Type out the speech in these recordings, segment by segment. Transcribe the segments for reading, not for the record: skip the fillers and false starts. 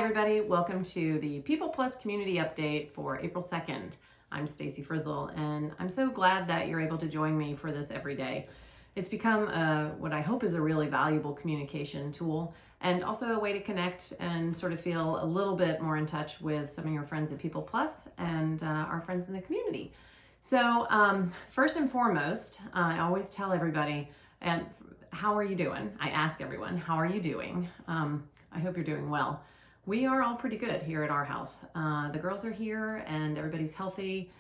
everybody. Welcome to the People Plus Community Update for April 2nd. I'm Stacy Frizzle, and I'm so glad that you're able to join me for this every day. It's become what I hope is a really valuable communication tool, and also a way to connect and sort of feel a little bit more in touch with some of your friends at People Plus and our friends in the community. So first and foremost, I always tell everybody, how are you doing? I ask everyone, how are you doing? I hope you're doing well. We are all pretty good here at our house. The girls are here and everybody's healthy.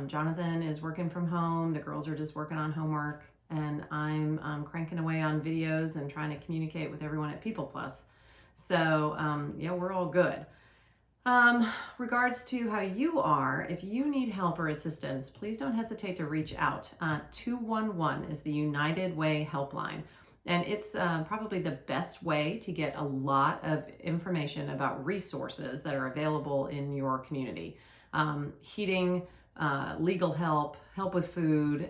Jonathan is working from home. The girls are just working on homework, and I'm cranking away on videos and trying to communicate with everyone at People Plus. So yeah, we're all good. Regards to how you are, if you need help or assistance, please don't hesitate to reach out. 211 is the United Way helpline. And it's probably the best way to get a lot of information about resources that are available in your community. Heating, legal help, help with food,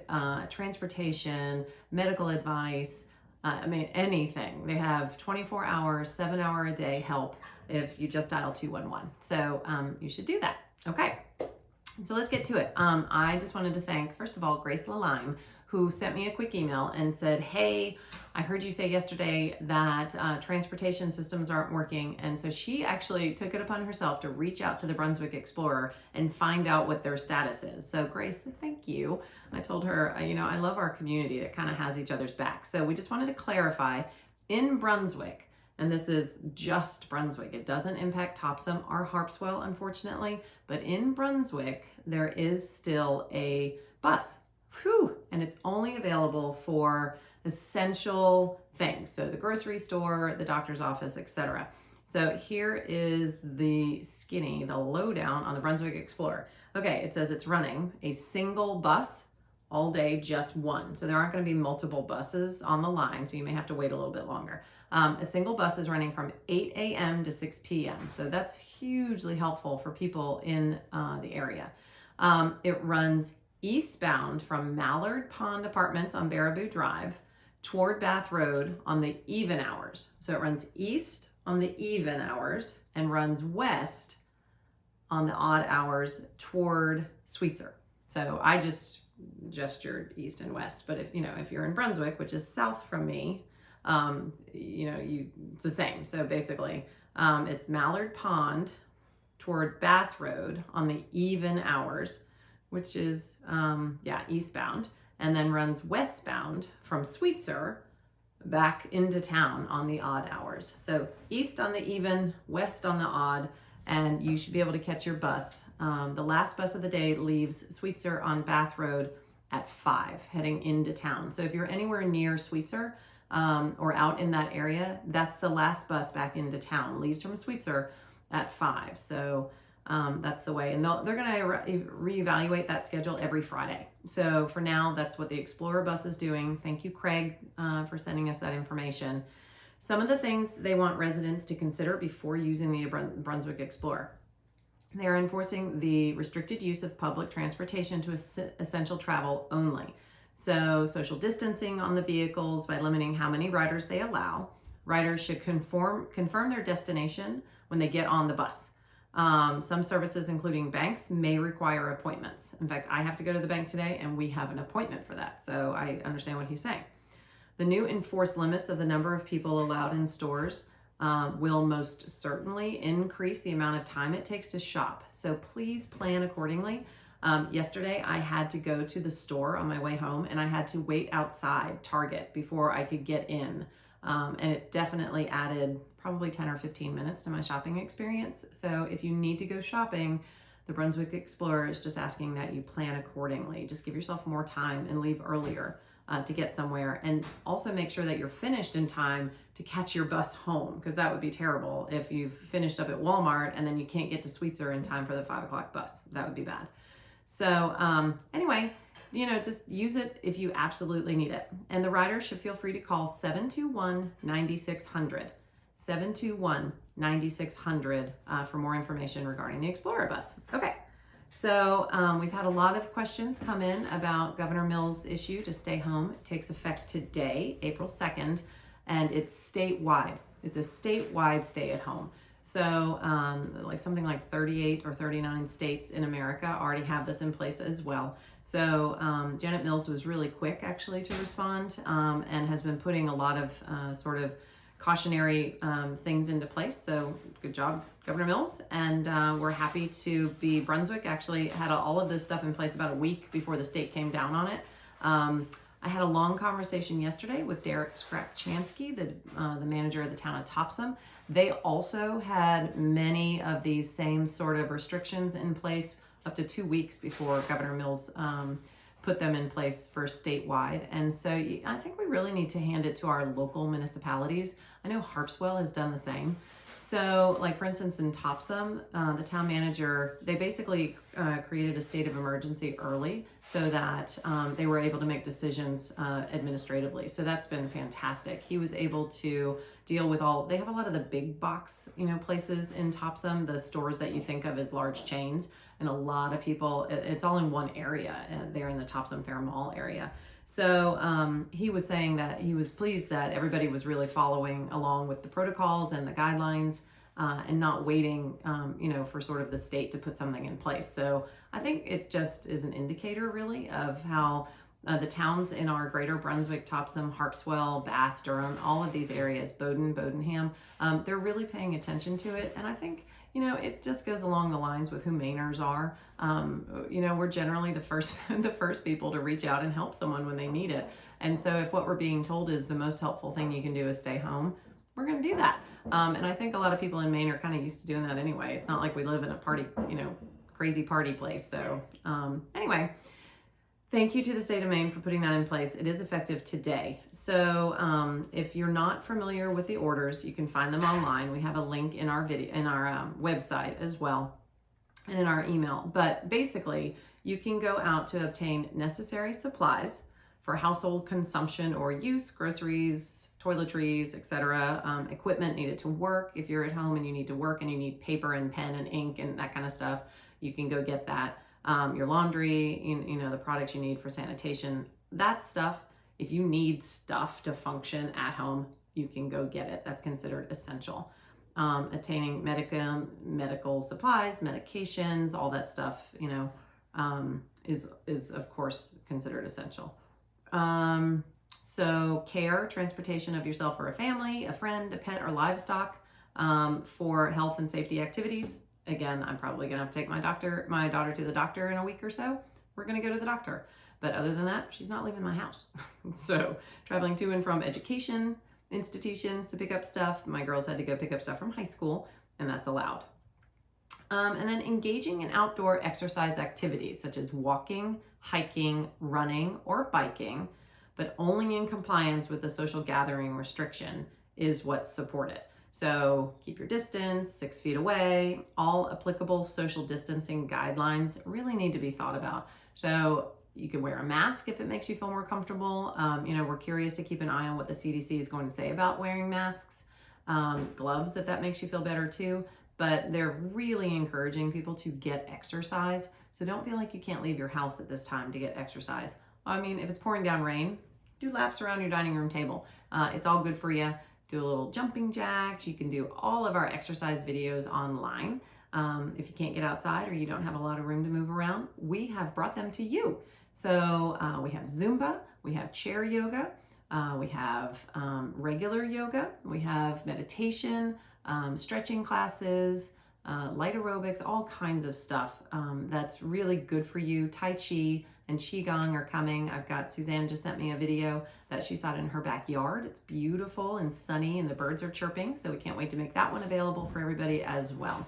transportation, medical advice, anything. They have 24 hours, 7-hour a day help if you just dial 211. So you should do that. Okay, so let's get to it. I just wanted to thank, first of all, Grace Lalime, who sent me a quick email and said, hey, I heard you say yesterday that transportation systems aren't working. And so she actually took it upon herself to reach out to the Brunswick Explorer and find out what their status is. So Grace, thank you. I told her, I love our community that kind of has each other's back. So we just wanted to clarify, in Brunswick, and this is just Brunswick, it doesn't impact Topsom or Harpswell, unfortunately, but in Brunswick, there is still a bus. Whew, and it's only available for essential things. So the grocery store, the doctor's office, etc. So here is the lowdown on the Brunswick Explorer. Okay, it says it's running a single bus all day, just one. So there aren't going to be multiple buses on the line, so you may have to wait a little bit longer. A single bus is running from 8 a.m. to 6 p.m. So that's hugely helpful for people in the area. It runs eastbound from Mallard Pond Apartments on Baraboo Drive toward Bath Road on the even hours. So it runs east on the even hours and runs west on the odd hours toward Sweetser. So I just gestured east and west, but if you're in Brunswick, which is south from me, it's the same. So basically, it's Mallard Pond toward Bath Road on the even hours, which is, eastbound, and then runs westbound from Sweetser back into town on the odd hours. So east on the even, west on the odd, and you should be able to catch your bus. The last bus of the day leaves Sweetser on Bath Road at 5, heading into town. So if you're anywhere near Sweetser or out in that area, that's the last bus back into town, leaves from Sweetser at 5. So that's the way, and they're going to reevaluate that schedule every Friday. So for now, that's what the Explorer bus is doing. Thank you, Craig, for sending us that information. Some of the things they want residents to consider before using the Brunswick Explorer. They're enforcing the restricted use of public transportation to essential travel only. So social distancing on the vehicles by limiting how many riders they allow. Riders should confirm their destination when they get on the bus. Some services, including banks, may require appointments. In fact, I have to go to the bank today and we have an appointment for that. So I understand what he's saying. The new enforced limits of the number of people allowed in stores will most certainly increase the amount of time it takes to shop. So please plan accordingly. Yesterday, I had to go to the store on my way home and I had to wait outside Target before I could get in. And it definitely added probably 10 or 15 minutes to my shopping experience. So if you need to go shopping, the Brunswick Explorer is just asking that you plan accordingly. Just give yourself more time and leave earlier to get somewhere. And also make sure that you're finished in time to catch your bus home, because that would be terrible if you've finished up at Walmart and then you can't get to Sweetser in time for the 5 o'clock bus. That would be bad. So anyway, just use it if you absolutely need it. And the rider should feel free to call 721-9600. 721-9600 for more information regarding the Explorer bus. Okay, so we've had a lot of questions come in about Governor Mills' issue to stay home. It takes effect today, April 2nd, and it's statewide. It's a statewide stay at home. So like something like 38 or 39 states in America already have this in place as well. So Janet Mills was really quick actually to respond, and has been putting a lot of sort of cautionary things into place. So good job, Governor Mills. And we're happy to be, Brunswick actually had all of this stuff in place about a week before the state came down on it. I had a long conversation yesterday with Derek Skrapchansky, the manager of the town of Topsom. They also had many of these same sort of restrictions in place up to 2 weeks before Governor Mills put them in place for statewide. And so I think we really need to hand it to our local municipalities. I know Harpswell has done the same. So like for instance in Topsom, the town manager, they basically created a state of emergency early so that they were able to make decisions administratively. So that's been fantastic. He was able to deal with they have a lot of the big box, places in Topsom, the stores that you think of as large chains, and a lot of people, it's all in one area there in the Topsom Fair Mall area. So he was saying that he was pleased that everybody was really following along with the protocols and the guidelines and not waiting, for sort of the state to put something in place. So I think it just is an indicator really of how the towns in our greater Brunswick, Topsom, Harpswell, Bath, Durham, all of these areas, Bodenham, they're really paying attention to it. And I think, it just goes along the lines with who Mainers are. We're generally the first people to reach out and help someone when they need it. And so if what we're being told is the most helpful thing you can do is stay home, we're going to do that. And I think a lot of people in Maine are kind of used to doing that anyway. It's not like we live in a party, crazy party place. So anyway, thank you to the state of Maine for putting that in place. It is effective today. So if you're not familiar with the orders, you can find them online. We have a link in our website as well and in our email. But basically, you can go out to obtain necessary supplies for household consumption or use, groceries, toiletries, etc., equipment needed to work. If you're at home and you need to work and you need paper and pen and ink and that kind of stuff, you can go get that. Your laundry, the products you need for sanitation, that stuff. If you need stuff to function at home, you can go get it. That's considered essential. Attaining medical supplies, medications, all that stuff, is of course considered essential. So care, transportation of yourself or a family, a friend, a pet, or livestock for health and safety activities. Again, I'm probably gonna have to take my daughter to the doctor in a week or so. We're gonna go to the doctor. But other than that, she's not leaving my house. So traveling to and from education institutions to pick up stuff. My girls had to go pick up stuff from high school, and that's allowed. And then engaging in outdoor exercise activities such as walking, hiking, running, or biking, but only in compliance with the social gathering restriction is what's supported. So keep your distance, 6 feet away. All applicable social distancing guidelines really need to be thought about. So you can wear a mask if it makes you feel more comfortable. We're curious to keep an eye on what the CDC is going to say about wearing masks. Gloves if that makes you feel better too. But they're really encouraging people to get exercise. So don't feel like you can't leave your house at this time to get exercise. I mean, if it's pouring down rain, do laps around your dining room table. It's all good for you. Do a little jumping jacks. You can do all of our exercise videos online. If you can't get outside or you don't have a lot of room to move around, we have brought them to you. So we have Zumba, we have chair yoga, we have regular yoga, we have meditation, stretching classes, light aerobics, all kinds of stuff that's really good for you. Tai Chi and Qigong are coming. I've got Suzanne just sent me a video that she saw in her backyard. It's beautiful and sunny and the birds are chirping. So we can't wait to make that one available for everybody as well.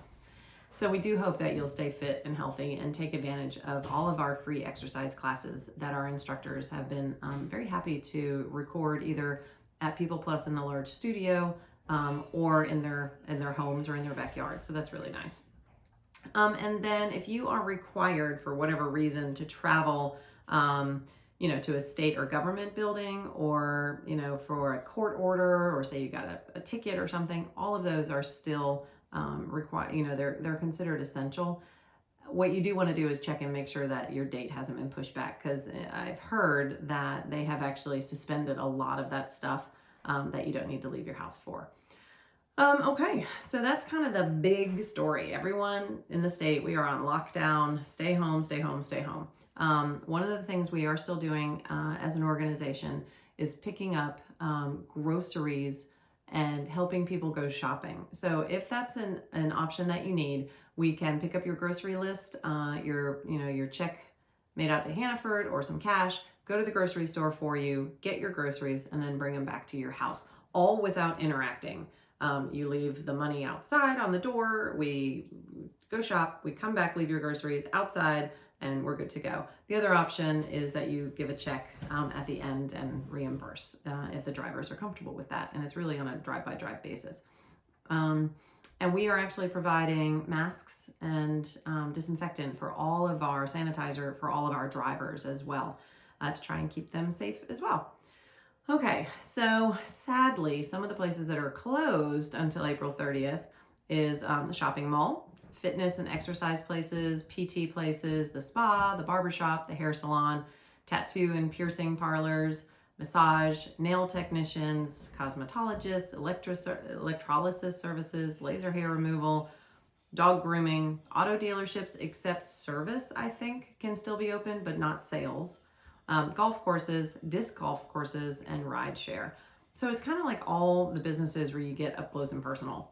So we do hope that you'll stay fit and healthy and take advantage of all of our free exercise classes that our instructors have been very happy to record either at People Plus in the large studio or in their homes or in their backyard. So that's really nice. And then if you are required for whatever reason to travel, to a state or government building or, for a court order or say you got a ticket or something, all of those are still required, they're considered essential. What you do want to do is check and make sure that your date hasn't been pushed back, because I've heard that they have actually suspended a lot of that stuff that you don't need to leave your house for. Okay, so that's kind of the big story. Everyone in the state, we are on lockdown. Stay home, stay home, stay home. One of the things we are still doing as an organization is picking up groceries and helping people go shopping. So if that's an option that you need, we can pick up your grocery list, your check made out to Hannaford or some cash, go to the grocery store for you, get your groceries, and then bring them back to your house, all without interacting. You leave the money outside on the door, we go shop, we come back, leave your groceries outside, and we're good to go. The other option is that you give a check at the end and reimburse if the drivers are comfortable with that. And it's really on a drive-by-drive basis. And we are actually providing masks and disinfectant for all of our sanitizer for all of our drivers as well to try and keep them safe as well. Okay, so sadly, some of the places that are closed until April 30th is the shopping mall, fitness and exercise places, PT places, the spa, the barbershop, the hair salon, tattoo and piercing parlors, massage, nail technicians, cosmetologists, electrolysis services, laser hair removal, dog grooming, auto dealerships, except service, I think, can still be open, but not sales. Golf courses, disc golf courses, and ride share. So it's kind of like all the businesses where you get up close and personal.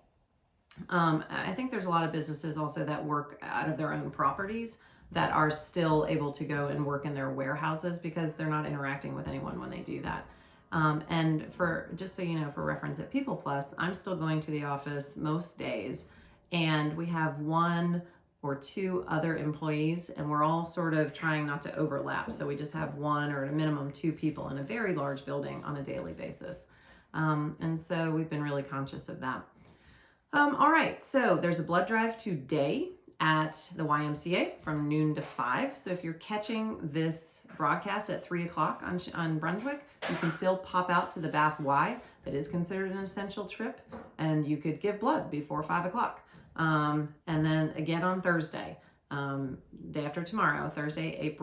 I think there's a lot of businesses also that work out of their own properties that are still able to go and work in their warehouses because they're not interacting with anyone when they do that. And for just so you know, for reference at People Plus, I'm still going to the office most days, and we have one or two other employees, and we're all sort of trying not to overlap. So we just have one or at a minimum two people in a very large building on a daily basis. And so we've been really conscious of that. All right, so there's a blood drive today at the YMCA from noon to 5. So if you're catching this broadcast at 3 o'clock on Brunswick, you can still pop out to the Bath Y. That is considered an essential trip, and you could give blood before 5 o'clock. And then again on Thursday, day after tomorrow, Thursday, is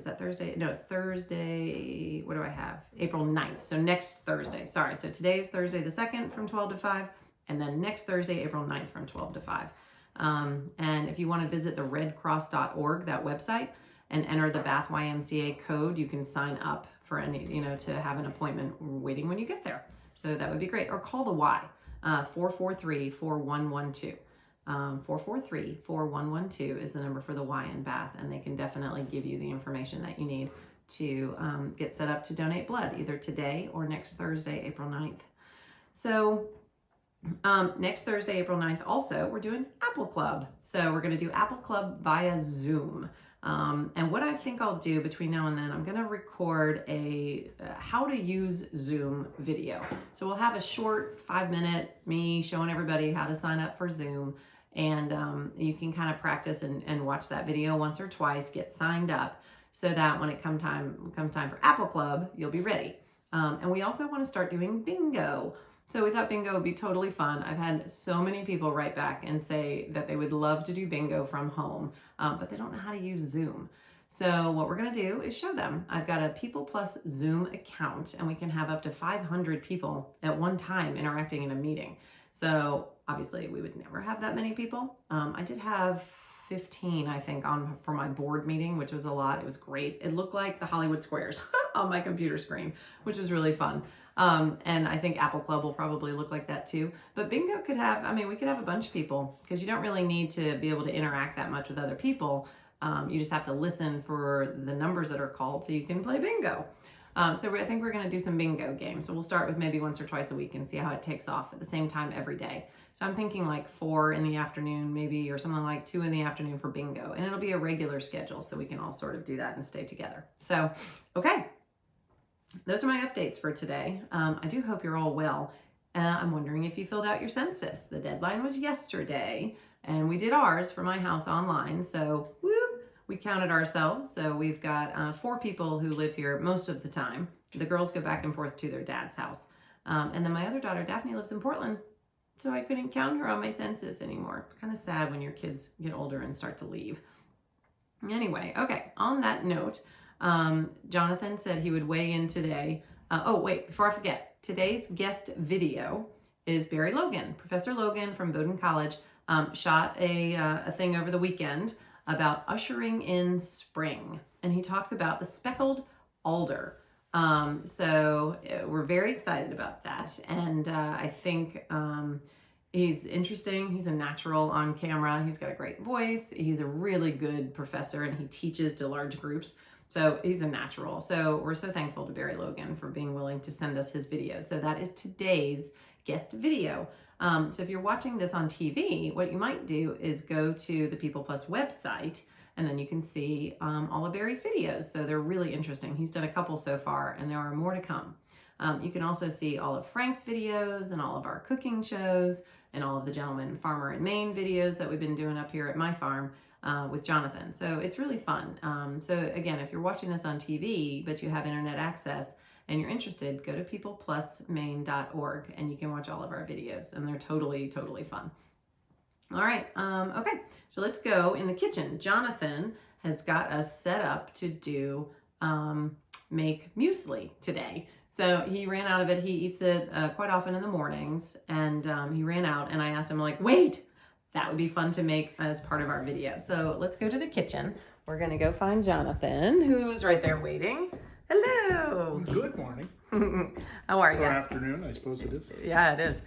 that Thursday? No, it's Thursday. What do I have? April 9th. So next Thursday. Sorry. So today is Thursday the 2nd from 12 to 5. And then next Thursday, April 9th from 12 to 5. And if you want to visit the redcross.org, that website, and enter the Bath YMCA code, you can sign up for to have an appointment waiting when you get there. So that would be great. Or call the Y. 443-4112. 443-4112 is the number for the Y in Bath, and they can definitely give you the information that you need to get set up to donate blood either today or next Thursday, April 9th. So next Thursday, April 9th, also, we're doing Apple Club. So we're going to do Apple Club via Zoom. And what I think I'll do between now and then, I'm going to record a how to use Zoom video. So we'll have a short 5-minute me showing everybody how to sign up for Zoom. And you can kind of practice and watch that video once or twice, get signed up so that when it comes time for Apple Club, you'll be ready. And we also want to start doing bingo. So we thought bingo would be totally fun. I've had so many people write back and say that they would love to do bingo from home, but they don't know how to use Zoom. So what we're gonna do is show them. I've got a People Plus Zoom account, and we can have up to 500 people at one time interacting in a meeting. So obviously we would never have that many people. I did have 15, I think, for my board meeting, which was a lot. It was great. It looked like the Hollywood Squares on my computer screen, which was really fun. And I think Apple Club will probably look like that too. But bingo could have, we could have a bunch of people because you don't really need to be able to interact that much with other people. You just have to listen for the numbers that are called so you can play bingo. So I think we're going to do some bingo games. So we'll start with maybe once or twice a week and see how it takes off at the same time every day. So I'm thinking like 4 in the afternoon maybe, or something like 2 in the afternoon for bingo. And it'll be a regular schedule so we can all sort of do that and stay together. So, okay. Those are my updates for today. I do hope you're all well. I'm wondering if you filled out your census. The deadline was yesterday, and we did ours for my house online. So, whoop, we counted ourselves. So we've got 4 people who live here most of the time. The girls go back and forth to their dad's house. And then my other daughter, Daphne, lives in Portland. So I couldn't count her on my census anymore. Kind of sad when your kids get older and start to leave. Anyway, okay, on that note, Jonathan said he would weigh in today. Oh, wait, before I forget, today's guest video is Barry Logan. Professor Logan from Bowdoin College shot a thing over the weekend about ushering in spring, and he talks about the speckled alder. So we're very excited about that, and I think he's interesting. He's a natural on camera. He's got a great voice. He's a really good professor, and he teaches to large groups. So he's a natural. So we're so thankful to Barry Logan for being willing to send us his videos. So that is today's guest video. So if you're watching this on TV, what you might do is go to the People Plus website, and then you can see all of Barry's videos. So they're really interesting. He's done a couple so far, and there are more to come. You can also see all of Frank's videos and all of our cooking shows and all of the Gentleman Farmer in Maine videos that we've been doing up here at my farm with Jonathan. So it's really fun. So again, if you're watching this on TV, but you have internet access and you're interested, go to peopleplusmaine.org and you can watch all of our videos, and they're totally, totally fun. All right, okay, so let's go in the kitchen. Jonathan has got us set up to do make muesli today. So he ran out of it. He eats it quite often in the mornings, and he ran out, and I asked him, like, wait, that would be fun to make as part of our video. So let's go to the kitchen. We're gonna go find Jonathan, who's right there waiting. Hello. Good morning. How are you? Or afternoon, I suppose it is. Yeah, it is.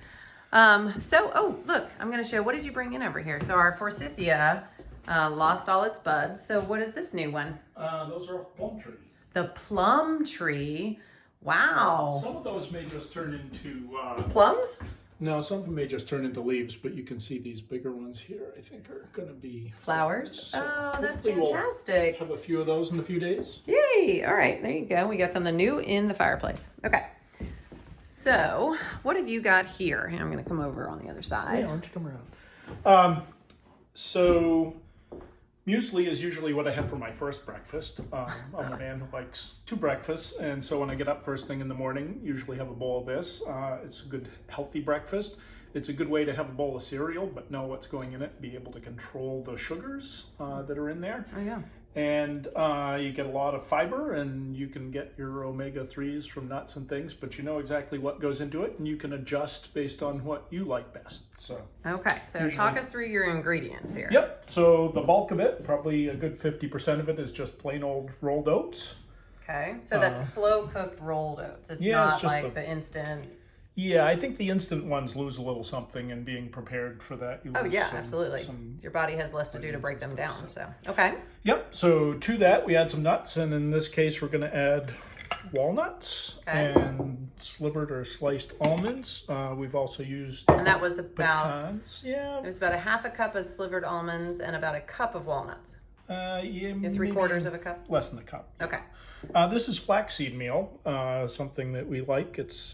Oh, look, I'm gonna show, what did you bring in over here? So our forsythia lost all its buds. So what is this new one? Those are off plum tree. The plum tree. Wow. Some of those may just turn into... plums? No, some of them may just turn into leaves, but you can see these bigger ones here, I think, are going to be flowers. So oh, that's fantastic. We'll have a few of those in a few days. Yay. All right, there you go. We got something new in the fireplace. Okay. So what have you got here? I'm going to come over on the other side. Yeah, why don't you come around? So muesli is usually what I have for my first breakfast. I'm a man who likes two breakfasts, and so when I get up first thing in the morning, usually have a bowl of this. It's a good healthy breakfast. It's a good way to have a bowl of cereal, but know what's going in it, be able to control the sugars that are in there. Oh yeah. And you get a lot of fiber, and you can get your omega-3s from nuts and things, but you know exactly what goes into it, and you can adjust based on what you like best. So okay, so talk us through your ingredients here. Yep, so the bulk of it, probably a good 50% of it, is just plain old rolled oats. Okay, so that's slow cooked rolled oats. It's yeah, not it's just like the instant. Yeah, I think the instant ones lose a little something in being prepared for that. You oh lose yeah, absolutely. Your body has less to do to break them down, so. Okay. Yep, so to that we add some nuts, and in this case we're going to add walnuts and slivered or sliced almonds. We've also used and that was about pecans. Yeah, it was about a half a cup of slivered almonds and about a cup of walnuts. Yeah, three-quarters of a cup? Less than a cup. Okay. This is flaxseed meal, something that we like. It's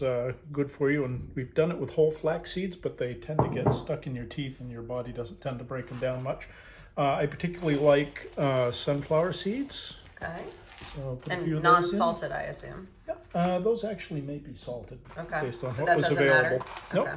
good for you, and we've done it with whole flax seeds, but they tend to get stuck in your teeth, and your body doesn't tend to break them down much. I particularly like sunflower seeds. Okay. So I'll put a and few of non-salted, I assume. Yeah, those actually may be salted based on but what was available. Okay.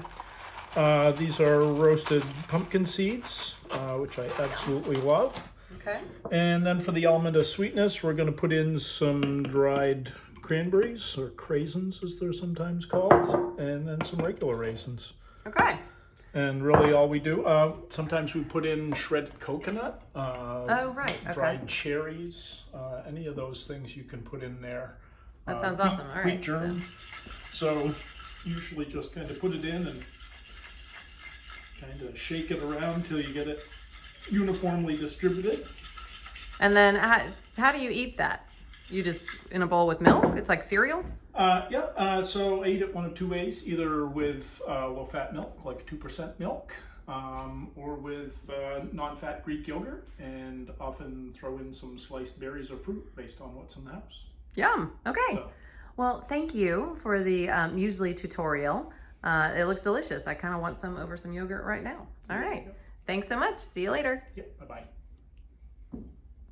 Nope. These are roasted pumpkin seeds, which I absolutely love. Okay. And then for the element of sweetness, we're going to put in some dried cranberries, or craisins as they're sometimes called, and then some regular raisins. Okay. And really all we do, sometimes we put in shredded coconut, oh, right. Okay. dried cherries, any of those things you can put in there. That sounds awesome. All right. Wheat germ. So usually just kind of put it in and kind of shake it around till you get it uniformly distributed. And then how do you eat that? You just in a bowl with milk? It's like cereal? So I eat it one of two ways, either with low-fat milk, like 2% milk, or with non-fat Greek yogurt, and often throw in some sliced berries or fruit based on what's in the house. Yum. Okay. So. Well, thank you for the muesli tutorial. It looks delicious. I kind of want some over some yogurt right now. All right. Thanks so much. See you later. Yep. Bye-bye.